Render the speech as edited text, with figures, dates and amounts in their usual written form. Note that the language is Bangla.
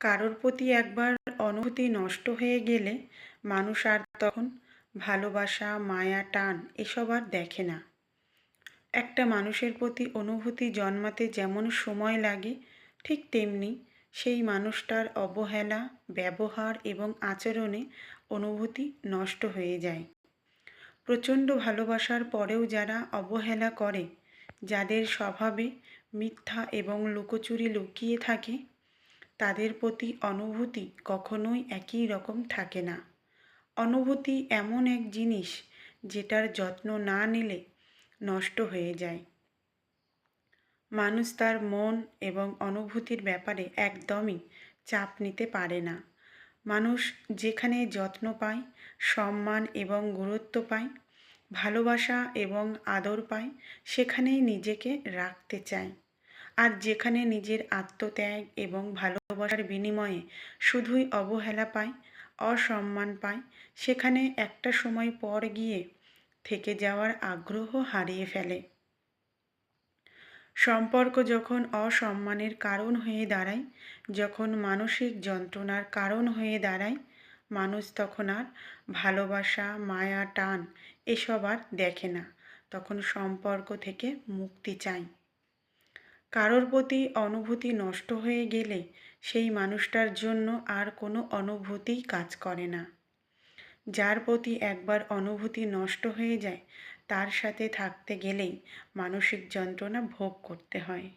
কারোর প্রতি একবার অনুভূতি নষ্ট হয়ে গেলে মানুষ আর তখন ভালোবাসা, মায়া, টান এসব আর দেখে না। একটা মানুষের প্রতি অনুভূতি জন্মাতে যেমন সময় লাগে, ঠিক তেমনি সেই মানুষটার অবহেলা, ব্যবহার এবং আচরণে অনুভূতি নষ্ট হয়ে যায়। প্রচণ্ড ভালোবাসার পরেও যারা অবহেলা করে, যাদের স্বভাবে মিথ্যা এবং লুকোচুরি লুকিয়ে থাকে, তাদের প্রতি অনুভূতি কখনোই একই রকম থাকে না। অনুভূতি এমন এক জিনিস যেটার যত্ন না নিলে নষ্ট হয়ে যায়। মানুষ তার মন এবং অনুভূতির ব্যাপারে একদমই চাপ নিতে পারে না। মানুষ যেখানে যত্ন পায়, সম্মান এবং গুরুত্ব পায়, ভালোবাসা এবং আদর পায়, সেখানেই নিজেকে রাখতে চায়। আর যেখানে নিজের আত্মত্যাগ এবং ভালোবাসার বিনিময়ে শুধুই অবহেলা পায়, অসম্মান পায়, সেখানে একটা সময় পর গিয়ে থেকে যাওয়ার আগ্রহ হারিয়ে ফেলে। সম্পর্ক যখন অসম্মানের কারণ হয়ে দাঁড়ায়, যখন মানসিক যন্ত্রণার কারণ হয়ে দাঁড়ায়, মানুষ তখন আর ভালোবাসা, মায়া, টান এসব আর দেখে না। তখন সম্পর্ক থেকে মুক্তি চায়। কারোর প্রতি অনুভূতি নষ্ট হয়ে গেলে সেই মানুষটার জন্য আর কোনো অনুভূতিই কাজ করে না। যার প্রতি একবার অনুভূতি নষ্ট হয়ে যায়, তার সাথে থাকতে গেলেই মানসিক যন্ত্রণা ভোগ করতে হয়।